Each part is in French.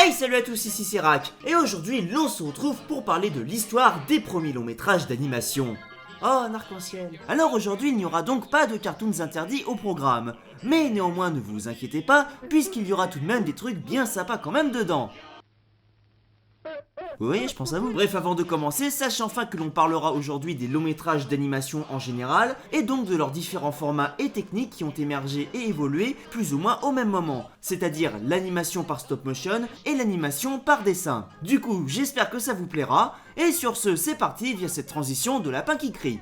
Hey, salut à tous, ici Sirac, et aujourd'hui l'on se retrouve pour parler de l'histoire des premiers longs métrages d'animation. Oh, un arc-en-ciel. Alors aujourd'hui il n'y aura donc pas de cartoons interdits au programme, mais néanmoins ne vous inquiétez pas, puisqu'il y aura tout de même des trucs bien sympas quand même dedans. Vous voyez, je pense à vous. Bref, avant de commencer, sachez enfin que l'on parlera aujourd'hui des longs métrages d'animation en général, et donc de leurs différents formats et techniques qui ont émergé et évolué plus ou moins au même moment, c'est-à-dire l'animation par stop motion et l'animation par dessin. Du coup, j'espère que ça vous plaira, et sur ce, c'est parti via cette transition de lapin qui crie.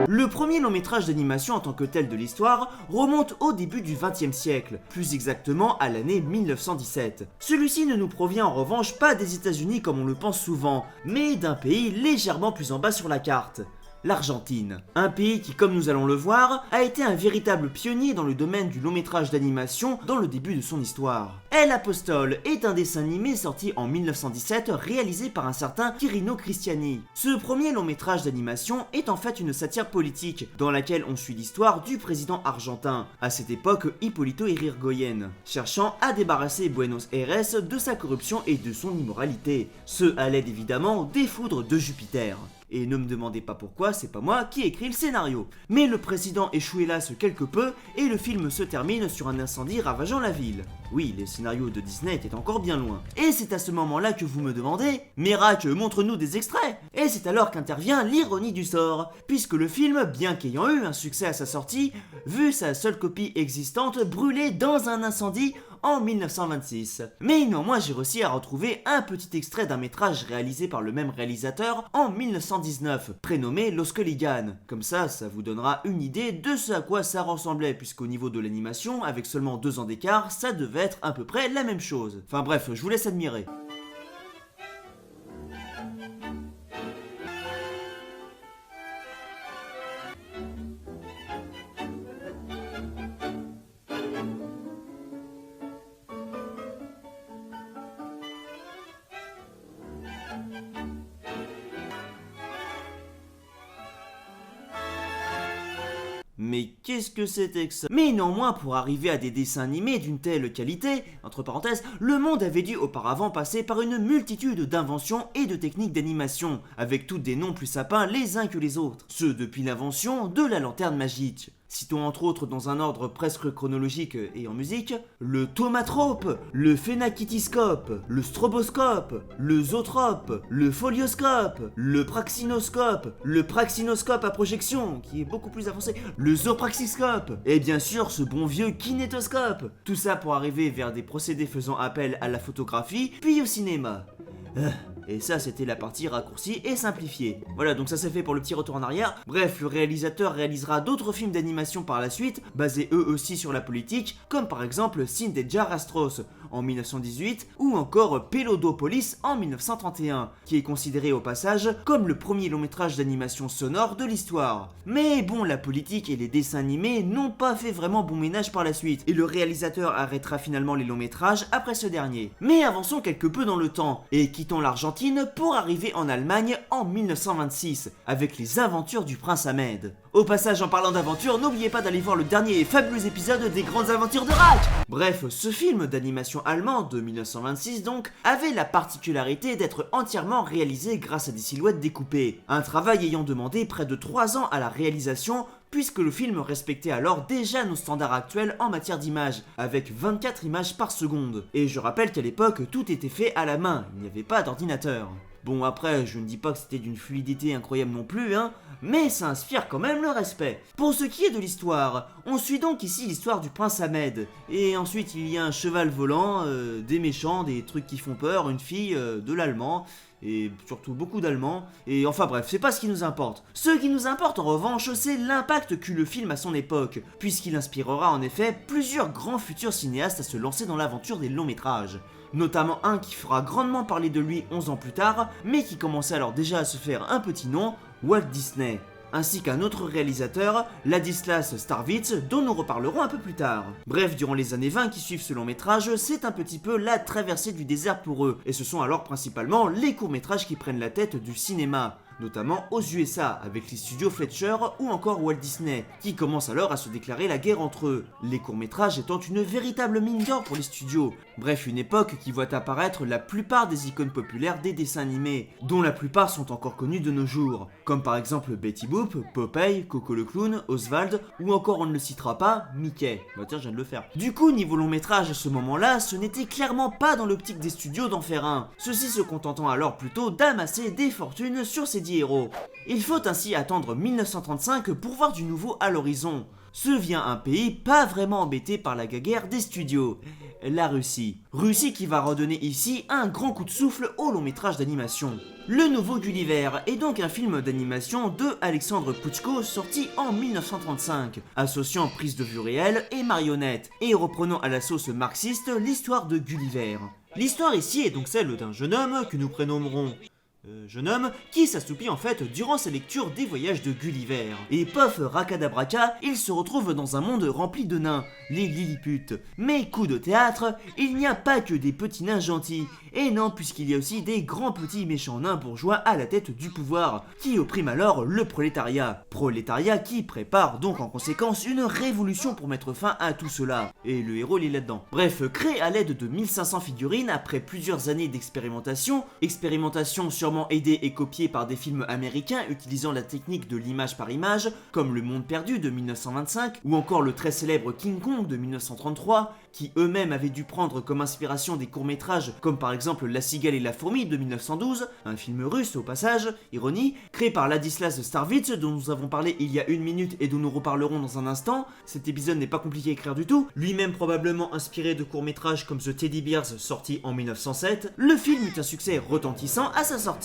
Le premier long métrage d'animation en tant que tel de l'histoire remonte au début du XXe siècle, plus exactement à l'année 1917. Celui-ci ne nous provient en revanche pas des États-Unis comme on le pense souvent, mais d'un pays légèrement plus en bas sur la carte. L'Argentine. Un pays qui, comme nous allons le voir, a été un véritable pionnier dans le domaine du long métrage d'animation dans le début de son histoire. El Apostol est un dessin animé sorti en 1917 réalisé par un certain Quirino Cristiani. Ce premier long métrage d'animation est en fait une satire politique dans laquelle on suit l'histoire du président argentin, à cette époque Hipólito Yrigoyen, cherchant à débarrasser Buenos Aires de sa corruption et de son immoralité, ce à l'aide évidemment des foudres de Jupiter. Et ne me demandez pas pourquoi, c'est pas moi qui ai écrit le scénario. Mais le président échoue hélas quelque peu, et le film se termine sur un incendie ravageant la ville. Oui, les scénarios de Disney étaient encore bien loin. Et c'est à ce moment-là que vous me demandez « Merak, montre-nous des extraits !» Et c'est alors qu'intervient l'ironie du sort, puisque le film, bien qu'ayant eu un succès à sa sortie, vu sa seule copie existante brûler dans un incendie en 1926. Mais néanmoins j'ai réussi à retrouver un petit extrait d'un métrage réalisé par le même réalisateur en 1919, prénommé Los Coligan. Comme ça vous donnera une idée de ce à quoi ça ressemblait, puisqu'au niveau de l'animation, avec seulement 2 ans d'écart, ça devait être à peu près la même chose. Enfin bref, je vous laisse admirer. Mais qu'est-ce que c'était que ça? Mais néanmoins, pour arriver à des dessins animés d'une telle qualité, entre parenthèses, le monde avait dû auparavant passer par une multitude d'inventions et de techniques d'animation, avec toutes des noms plus sapins les uns que les autres, ce depuis l'invention de la lanterne magique. Citons entre autres dans un ordre presque chronologique et en musique, le thaumatrope, le phénakitiscope, le stroboscope, le zootrope, le folioscope, le praxinoscope à projection, qui est beaucoup plus avancé, le zoopraxiscope, et bien sûr ce bon vieux kinétoscope. Tout ça pour arriver vers des procédés faisant appel à la photographie, puis au cinéma. Et ça c'était la partie raccourcie et simplifiée. Voilà, donc ça c'est fait pour le petit retour en arrière. Bref, le réalisateur réalisera d'autres films d'animation par la suite, basés eux aussi sur la politique, comme par exemple Sin de Jarastros en 1918, ou encore Pelodopolis en 1931, qui est considéré au passage comme le premier long métrage d'animation sonore de l'histoire. Mais bon, la politique et les dessins animés n'ont pas fait vraiment bon ménage par la suite, et le réalisateur arrêtera finalement les longs métrages après ce dernier. Mais avançons quelque peu dans le temps, et quittons l'Argentine pour arriver en Allemagne en 1926, avec les aventures du prince Ahmed. Au passage, en parlant d'aventure, n'oubliez pas d'aller voir le dernier et fabuleux épisode des Grandes Aventures de Rak. Bref, ce film d'animation allemand de 1926 donc, avait la particularité d'être entièrement réalisé grâce à des silhouettes découpées, un travail ayant demandé près de 3 ans à la réalisation, puisque le film respectait alors déjà nos standards actuels en matière d'image, avec 24 images par seconde. Et je rappelle qu'à l'époque, tout était fait à la main, il n'y avait pas d'ordinateur. Bon après, je ne dis pas que c'était d'une fluidité incroyable non plus, mais ça inspire quand même le respect. Pour ce qui est de l'histoire, on suit donc ici l'histoire du prince Ahmed, et ensuite il y a un cheval volant, des méchants, des trucs qui font peur, une fille, de l'allemand, et surtout beaucoup d'allemands, et enfin bref, c'est pas ce qui nous importe. Ce qui nous importe en revanche, c'est l'impact qu'eut le film à son époque, puisqu'il inspirera en effet plusieurs grands futurs cinéastes à se lancer dans l'aventure des longs métrages. Notamment un qui fera grandement parler de lui 11 ans plus tard, mais qui commençait alors déjà à se faire un petit nom, Walt Disney. Ainsi qu'un autre réalisateur, Ladislas Starwitz, dont nous reparlerons un peu plus tard. Bref, durant les années 20 qui suivent ce long métrage, c'est un petit peu la traversée du désert pour eux, et ce sont alors principalement les courts métrages qui prennent la tête du cinéma. notamment aux USA avec les studios Fletcher ou encore Walt Disney, qui commencent alors à se déclarer la guerre entre eux, les courts-métrages étant une véritable mine d'or pour les studios. Bref, une époque qui voit apparaître la plupart des icônes populaires des dessins animés, dont la plupart sont encore connus de nos jours, comme par exemple Betty Boop, Popeye, Coco le clown, Oswald, ou encore on ne le citera pas, Mickey. Bah tiens, je viens de le faire. Du coup, niveau long métrage à ce moment-là, ce n'était clairement pas dans l'optique des studios d'en faire un, ceux-ci se contentant alors plutôt d'amasser des fortunes sur ces 10 héros. Il faut ainsi attendre 1935 pour voir du nouveau à l'horizon. Se vient un pays pas vraiment embêté par la guerre des studios, la Russie. Russie qui va redonner ici un grand coup de souffle au long métrage d'animation. Le nouveau Gulliver est donc un film d'animation de Alexandre Pouchko sorti en 1935, associant prise de vue réelle et marionnettes, et reprenant à la sauce marxiste l'histoire de Gulliver. L'histoire ici est donc celle d'un jeune homme que nous prénommerons jeune homme qui s'assoupit en fait durant sa lecture des voyages de Gulliver. Et pof, racadabraca, il se retrouve dans un monde rempli de nains, les Lilliputes. Mais coup de théâtre, il n'y a pas que des petits nains gentils, et non, puisqu'il y a aussi des grands petits méchants nains bourgeois à la tête du pouvoir, qui oppriment alors le prolétariat. Prolétariat qui prépare donc en conséquence une révolution pour mettre fin à tout cela. Et le héros il est là-dedans. Bref, créé à l'aide de 1500 figurines après plusieurs années d'expérimentation, sûrement aidée et copiée par des films américains utilisant la technique de l'image par image, comme Le Monde Perdu de 1925, ou encore le très célèbre King Kong de 1933, qui eux-mêmes avaient dû prendre comme inspiration des courts-métrages comme par exemple La Cigale et la Fourmi de 1912, un film russe au passage, ironie, créé par Ladislas Starvitz dont nous avons parlé il y a 1 minute et dont nous reparlerons dans un instant. Cet épisode n'est pas compliqué à écrire du tout, lui-même probablement inspiré de courts-métrages comme The Teddy Bears sorti en 1907, le film eut un succès retentissant à sa sortie.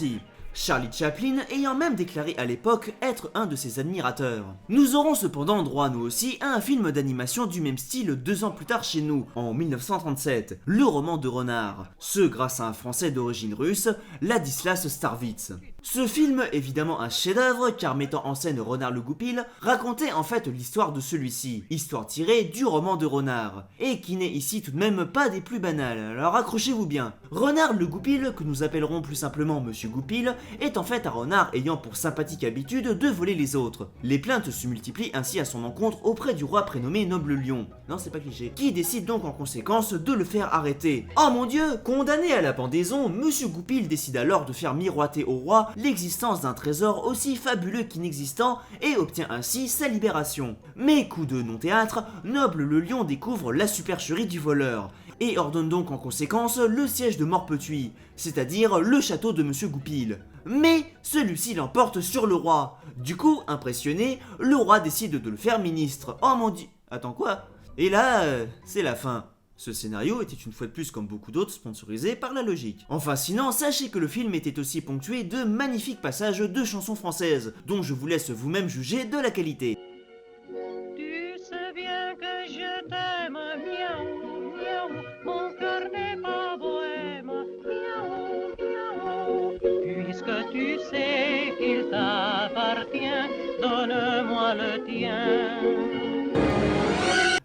Charlie Chaplin ayant même déclaré à l'époque être un de ses admirateurs. Nous aurons cependant droit nous aussi à un film d'animation du même style 2 ans plus tard chez nous, en 1937, Le Roman de Renard, ce grâce à un français d'origine russe, Ladislas Starvitz. Ce film, évidemment un chef-d'œuvre car mettant en scène Renard le Goupil, racontait en fait l'histoire de celui-ci, histoire tirée du roman de Renard, et qui n'est ici tout de même pas des plus banales, alors accrochez-vous bien. Renard le Goupil, que nous appellerons plus simplement Monsieur Goupil, est en fait un renard ayant pour sympathique habitude de voler les autres. Les plaintes se multiplient ainsi à son encontre auprès du roi prénommé Noble Lion, non c'est pas cliché, qui décide donc en conséquence de le faire arrêter. Oh mon dieu, condamné à la pendaison, Monsieur Goupil décide alors de faire miroiter au roi l'existence d'un trésor aussi fabuleux qu'inexistant et obtient ainsi sa libération. Mais coup de non-théâtre, Noble le Lion découvre la supercherie du voleur et ordonne donc en conséquence le siège de Morpetuis, c'est-à-dire le château de Monsieur Goupil. Mais celui-ci l'emporte sur le roi. Du coup, impressionné, le roi décide de le faire ministre. Oh mon dieu... Attends quoi? Et là, c'est la fin. Ce scénario était une fois de plus comme beaucoup d'autres sponsorisé par la logique. Enfin sinon, sachez que le film était aussi ponctué de magnifiques passages de chansons françaises, dont je vous laisse vous-même juger de la qualité. Tu sais bien que je t'aime, miaou, miaou, mon cœur n'est pas bohème, miaou, miaou. Puisque tu sais qu'il t'appartient, donne-moi le tien.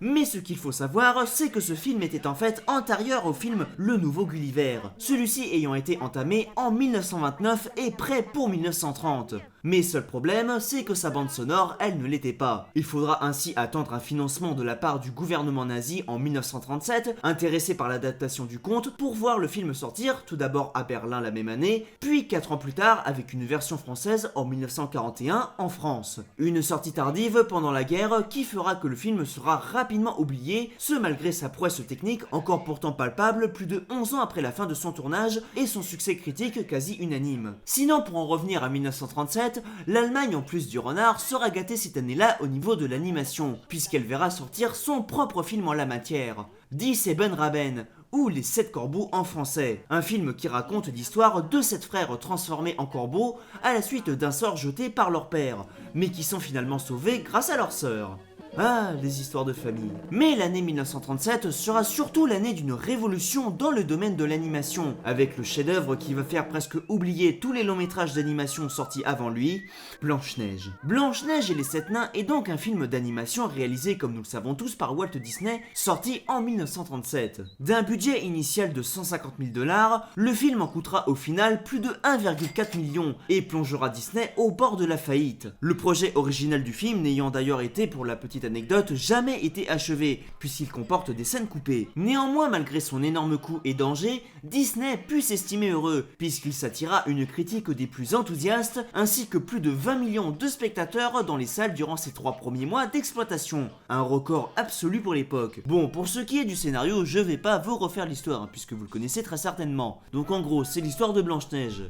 Mais ce qu'il faut savoir, c'est que ce film était en fait antérieur au film Le Nouveau Gulliver, celui-ci ayant été entamé en 1929 et prêt pour 1930. Mais seul problème, c'est que sa bande sonore, elle ne l'était pas. Il faudra ainsi attendre un financement de la part du gouvernement nazi en 1937, intéressé par l'adaptation du conte, pour voir le film sortir, tout d'abord à Berlin la même année, puis 4 ans plus tard avec une version française en 1941 en France. Une sortie tardive pendant la guerre qui fera que le film sera rapidement oublié, ce malgré sa prouesse technique encore pourtant palpable plus de 11 ans après la fin de son tournage et son succès critique quasi unanime. Sinon, pour en revenir à 1937, l'Allemagne en plus du renard sera gâtée cette année-là au niveau de l'animation, puisqu'elle verra sortir son propre film en la matière, Die Sieben Raben, ou Les 7 corbeaux en français, un film qui raconte l'histoire de 7 frères transformés en corbeaux à la suite d'un sort jeté par leur père, mais qui sont finalement sauvés grâce à leur sœur. Ah, les histoires de famille. Mais l'année 1937 sera surtout l'année d'une révolution dans le domaine de l'animation, avec le chef-d'œuvre qui va faire presque oublier tous les longs métrages d'animation sortis avant lui, Blanche-Neige. Blanche-Neige et les 7 nains est donc un film d'animation réalisé, comme nous le savons tous, par Walt Disney, sorti en 1937. D'un budget initial de 150 000 $, le film en coûtera au final plus de 1,4 million et plongera Disney au bord de la faillite. Le projet original du film n'ayant d'ailleurs été, pour la petite anecdote, jamais été achevé, puisqu'il comporte des scènes coupées. Néanmoins, malgré son énorme coût et danger, Disney put s'estimer heureux, puisqu'il s'attira une critique des plus enthousiastes, ainsi que plus de 20 millions de spectateurs dans les salles durant ses 3 premiers mois d'exploitation. Un record absolu pour l'époque. Bon, pour ce qui est du scénario, je vais pas vous refaire l'histoire, puisque vous le connaissez très certainement. Donc en gros, c'est l'histoire de Blanche-Neige.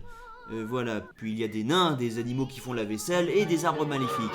Voilà, puis il y a des nains, des animaux qui font la vaisselle et des arbres maléfiques.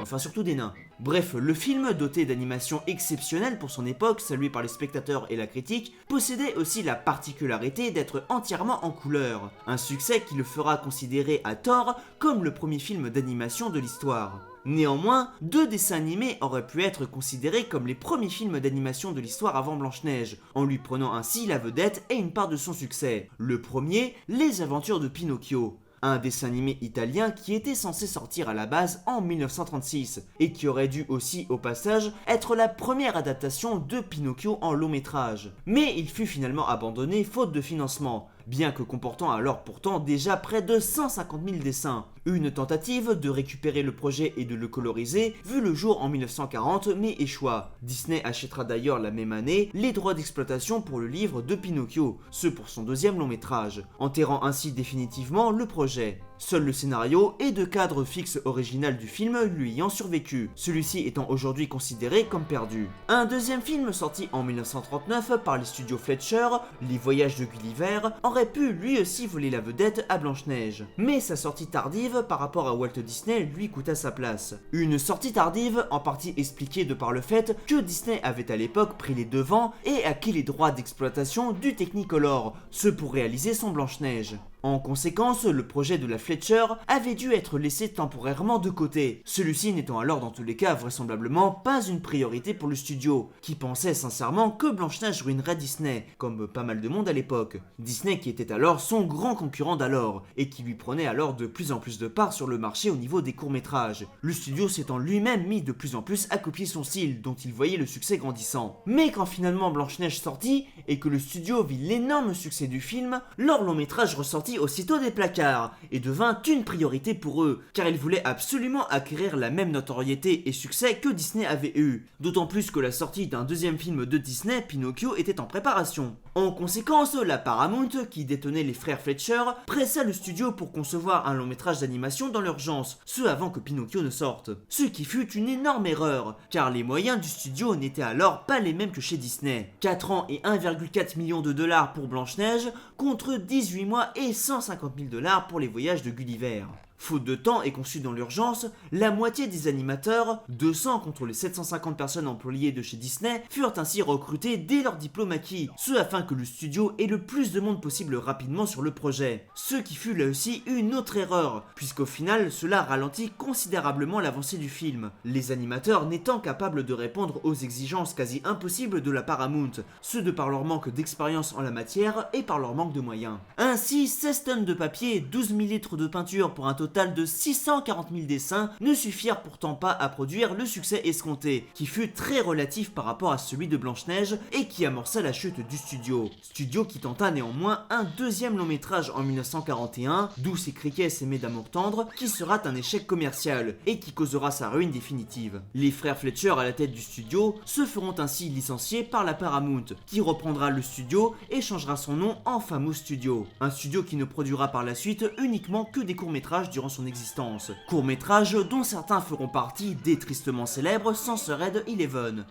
Enfin surtout des nains. Bref, le film, doté d'animations exceptionnelles pour son époque, salué par les spectateurs et la critique, possédait aussi la particularité d'être entièrement en couleur. Un succès qui le fera considérer à tort comme le premier film d'animation de l'histoire. Néanmoins, 2 dessins animés auraient pu être considérés comme les premiers films d'animation de l'histoire avant Blanche-Neige, en lui prenant ainsi la vedette et une part de son succès. Le premier, Les Aventures de Pinocchio. Un dessin animé italien qui était censé sortir à la base en 1936 et qui aurait dû aussi au passage être la première adaptation de Pinocchio en long métrage. Mais il fut finalement abandonné faute de financement, bien que comportant alors pourtant déjà près de 150 000 dessins. Une tentative de récupérer le projet et de le coloriser vut le jour en 1940 mais échoua. Disney achètera d'ailleurs la même année les droits d'exploitation pour le livre de Pinocchio, ce pour son 2e long métrage, enterrant ainsi définitivement le projet. Seul le scénario et de cadre fixe original du film lui ayant survécu, celui-ci étant aujourd'hui considéré comme perdu. Un 2e film sorti en 1939 par les studios Fletcher, Les Voyages de Gulliver, aurait pu lui aussi voler la vedette à Blanche-Neige. Mais sa sortie tardive par rapport à Walt Disney lui coûta sa place. Une sortie tardive en partie expliquée de par le fait que Disney avait à l'époque pris les devants et acquis les droits d'exploitation du Technicolor, ce pour réaliser son Blanche-Neige. En conséquence, le projet de la Fletcher avait dû être laissé temporairement de côté, celui-ci n'étant alors dans tous les cas vraisemblablement pas une priorité pour le studio, qui pensait sincèrement que Blanche-Neige ruinerait Disney, comme pas mal de monde à l'époque. Disney qui était alors son grand concurrent d'alors, et qui lui prenait alors de plus en plus de parts sur le marché au niveau des courts-métrages, le studio s'étant lui-même mis de plus en plus à copier son style, dont il voyait le succès grandissant. Mais quand finalement Blanche-Neige sortit, et que le studio vit l'énorme succès du film, leur long-métrage ressortit aussitôt des placards et devint une priorité pour eux, car ils voulaient absolument acquérir la même notoriété et succès que Disney avait eu, d'autant plus que la sortie d'un 2e film de Disney, Pinocchio, était en préparation. En conséquence, la Paramount, qui détenait les frères Fletcher, pressa le studio pour concevoir un long métrage d'animation dans l'urgence, ce avant que Pinocchio ne sorte. Ce qui fut une énorme erreur, car les moyens du studio n'étaient alors pas les mêmes que chez Disney. 4 ans et 1,4 million de $ pour Blanche-Neige, contre 18 mois et 150 000 $ pour les voyages de Gulliver. Faute de temps et conçu dans l'urgence, la moitié des animateurs, 200 contre les 750 personnes employées de chez Disney, furent ainsi recrutés dès leur diplôme acquis, ce afin que le studio ait le plus de monde possible rapidement sur le projet. Ce qui fut là aussi une autre erreur, puisqu'au final cela ralentit considérablement l'avancée du film, les animateurs n'étant capables de répondre aux exigences quasi impossibles de la Paramount, ce de par leur manque d'expérience en la matière et par leur manque de moyens. Ainsi, 16 tonnes de papier, 12 000 litres de peinture pour un total de 640 000 dessins ne suffirent pourtant pas à produire le succès escompté, qui fut très relatif par rapport à celui de Blanche-Neige et qui amorça la chute du studio. Studio qui tenta néanmoins un 2e long métrage en 1941, Douce et Criquet s'aimer d'amour tendre, qui sera un échec commercial et qui causera sa ruine définitive. Les frères Fletcher à la tête du studio se feront ainsi licencier par la Paramount, qui reprendra le studio et changera son nom en Famous Studio. Un studio qui ne produira par la suite uniquement que des courts-métrages durant son existence. Courts-métrages dont certains feront partie des tristement célèbres Censored Eleven.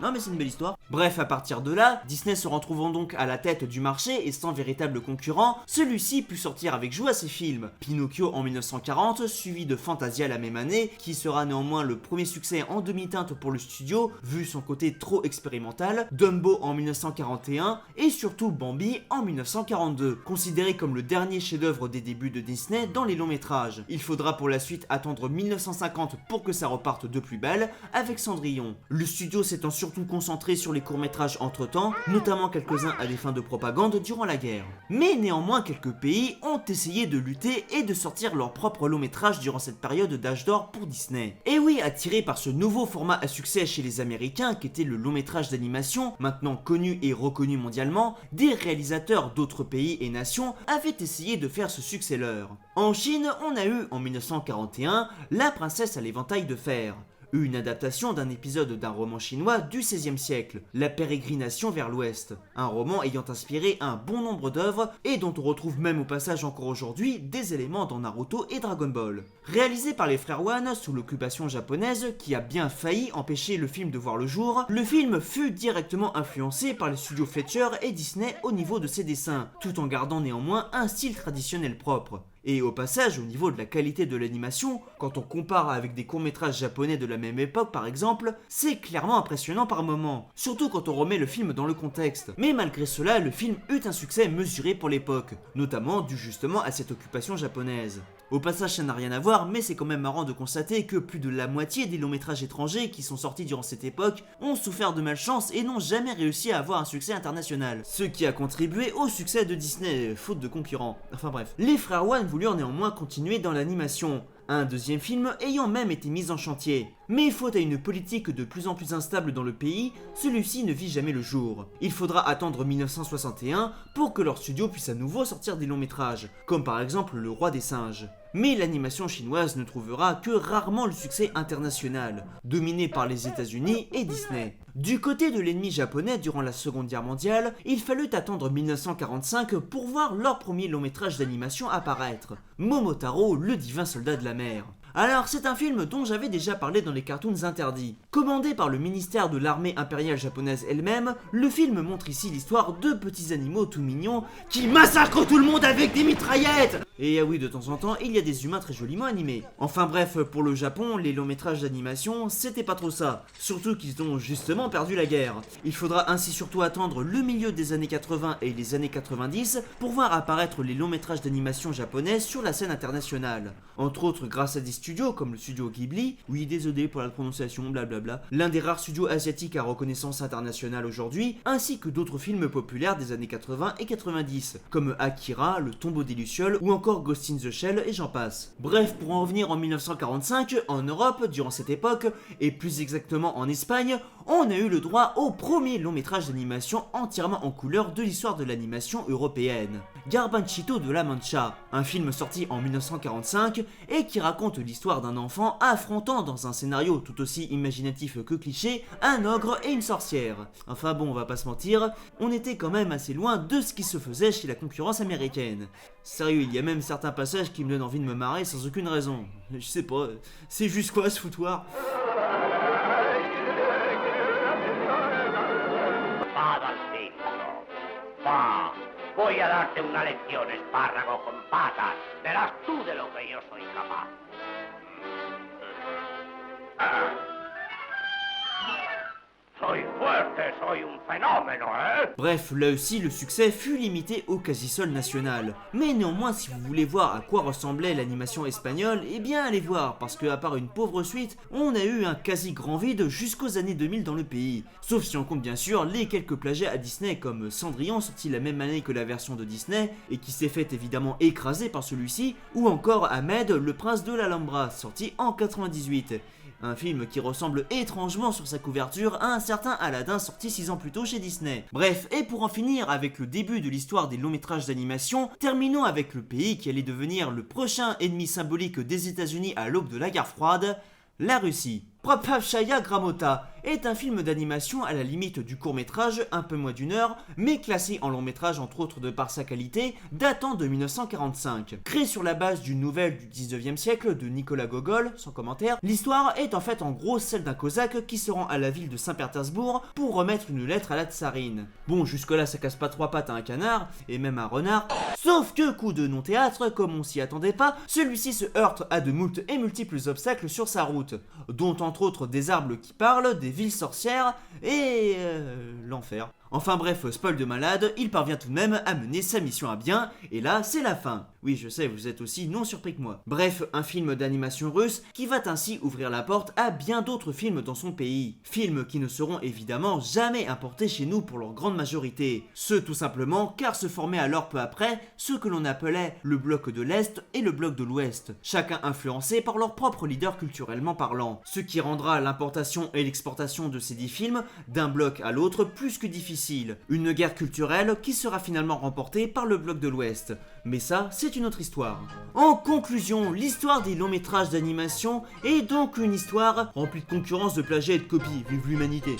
Non mais c'est une belle histoire. Bref, à partir de là, Disney se retrouvant donc à la tête du marché et sans véritable concurrent, celui-ci put sortir avec joie ses films. Pinocchio en 1940, suivi de Fantasia la même année, qui sera néanmoins le premier succès en demi-teinte pour le studio, vu son côté trop expérimental, Dumbo en 1941 et surtout Bambi en 1942, considéré comme le dernier chef-d'œuvre des débuts de Disney dans les longs métrages. Il faudra pour la suite attendre 1950 pour que ça reparte de plus belle avec Cendrillon. Le studio s'étant surtout concentré sur les courts-métrages entre-temps, notamment quelques-uns à des fins de propagande durant la guerre. Mais néanmoins, quelques pays ont essayé de lutter et de sortir leur propre long-métrage durant cette période d'âge d'or pour Disney. Et oui, attirés par ce nouveau format à succès chez les Américains qu'était le long-métrage d'animation, maintenant connu et reconnu mondialement, des réalisateurs d'autres pays et nations avaient essayé de faire ce succès leur. En Chine, on a eu en 1941 La princesse à l'éventail de fer, une adaptation d'un épisode d'un roman chinois du XVIe siècle, La pérégrination vers l'ouest, un roman ayant inspiré un bon nombre d'œuvres et dont on retrouve même au passage encore aujourd'hui des éléments dans Naruto et Dragon Ball. Réalisé par les frères Wan sous l'occupation japonaise qui a bien failli empêcher le film de voir le jour, le film fut directement influencé par les studios Fletcher et Disney au niveau de ses dessins, tout en gardant néanmoins un style traditionnel propre. Et au passage, au niveau de la qualité de l'animation, quand on compare avec des courts-métrages japonais de la même époque par exemple, c'est clairement impressionnant par moments, surtout quand on remet le film dans le contexte. Mais malgré cela, le film eut un succès mesuré pour l'époque, notamment dû justement à cette occupation japonaise. Au passage, ça n'a rien à voir, mais c'est quand même marrant de constater que plus de la moitié des longs-métrages étrangers qui sont sortis durant cette époque ont souffert de malchance et n'ont jamais réussi à avoir un succès international. Ce qui a contribué au succès de Disney, faute de concurrents. Enfin bref. Les frères Wan voulurent néanmoins continuer dans l'animation, un deuxième film ayant même été mis en chantier. Mais faute à une politique de plus en plus instable dans le pays, celui-ci ne vit jamais le jour. Il faudra attendre 1961 pour que leur studio puisse à nouveau sortir des longs métrages, comme par exemple Le Roi des Singes. Mais l'animation chinoise ne trouvera que rarement le succès international, dominé par les États-Unis et Disney. Du côté de l'ennemi japonais durant la Seconde Guerre mondiale, il fallut attendre 1945 pour voir leur premier long métrage d'animation apparaître, Momotaro, le divin soldat de la mer. Alors, c'est un film dont j'avais déjà parlé dans les cartoons interdits. Commandé par le ministère de l'armée impériale japonaise elle-même, le film montre ici l'histoire de petits animaux tout mignons qui massacrent tout le monde avec des mitraillettes. Et ah oui, de temps en temps, il y a des humains très joliment animés. Enfin bref, pour le Japon, les longs métrages d'animation, c'était pas trop ça. Surtout qu'ils ont justement perdu la guerre. Il faudra ainsi surtout attendre le milieu des années 80 et les années 90 pour voir apparaître les longs métrages d'animation japonais sur la scène internationale. Entre autres grâce à des studios comme le studio Ghibli, oui désolé pour la prononciation, blablabla, l'un des rares studios asiatiques à reconnaissance internationale aujourd'hui, ainsi que d'autres films populaires des années 80 et 90, comme Akira, Le Tombeau des Lucioles ou encore Ghost in the Shell et j'en passe. Bref, pour en revenir en 1945, en Europe, durant cette époque, et plus exactement en Espagne, on a eu le droit au premier long métrage d'animation entièrement en couleur de l'histoire de l'animation européenne, Garbanchito de la Mancha, un film sorti en 1945 et qui raconte l'histoire d'un enfant affrontant dans un scénario tout aussi imaginatif que cliché, un ogre et une sorcière. Enfin bon, on va pas se mentir, on était quand même assez loin de ce qui se faisait chez la concurrence américaine. Sérieux, il y a même certains passages qui me donnent envie de me marrer sans aucune raison. Je sais pas, c'est juste quoi ce foutoir? Voy a darte una lección, espárrago con patas. Verás tú de lo que yo soy capaz. Soy fuerte, soy un fenómeno, Bref, là aussi, le succès fut limité au quasi-sol national. Mais néanmoins, si vous voulez voir à quoi ressemblait l'animation espagnole, eh bien allez voir, parce que à part une pauvre suite, on a eu un quasi grand vide jusqu'aux années 2000 dans le pays. Sauf si on compte bien sûr les quelques plagiats à Disney comme Cendrillon, sorti la même année que la version de Disney, et qui s'est fait évidemment écraser par celui-ci, ou encore Ahmed, le prince de l'Alhambra, sorti en 98. Un film qui ressemble étrangement sur sa couverture à un certain Aladdin sorti 6 ans plus tôt chez Disney. Bref, et pour en finir avec le début de l'histoire des longs métrages d'animation, terminons avec le pays qui allait devenir le prochain ennemi symbolique des États-Unis à l'aube de la guerre froide, la Russie. Prabhavchaya Gramota est un film d'animation à la limite du court-métrage, un peu moins d'1 heure, mais classé en long-métrage entre autres de par sa qualité, datant de 1945. Créé sur la base d'une nouvelle du 19e siècle de Nicolas Gogol, sans commentaire, l'histoire est en fait en gros celle d'un cosaque qui se rend à la ville de Saint-Pétersbourg pour remettre une lettre à la tsarine. Bon, jusque-là ça casse pas 3 pattes à un canard, et même à un renard, sauf que coup de non-théâtre, comme on s'y attendait pas, celui-ci se heurte à de moult et multiples obstacles sur sa route, dont entre autres des arbres qui parlent, des villes sorcières et l'enfer. Enfin bref, spoil de malade, il parvient tout de même à mener sa mission à bien, et là, c'est la fin. Oui, je sais, vous êtes aussi non surpris que moi. Bref, un film d'animation russe qui va ainsi ouvrir la porte à bien d'autres films dans son pays. Films qui ne seront évidemment jamais importés chez nous pour leur grande majorité. Ce tout simplement car se formait alors peu après ce que l'on appelait le bloc de l'Est et le bloc de l'Ouest, chacun influencé par leur propre leader culturellement parlant. Ce qui rendra l'importation et l'exportation de ces 10 films d'un bloc à l'autre plus que difficile. Une guerre culturelle qui sera finalement remportée par le bloc de l'Ouest. Mais ça, c'est une autre histoire. En conclusion, l'histoire des longs métrages d'animation est donc une histoire remplie de concurrence, de plagiat et de copies, vive l'humanité.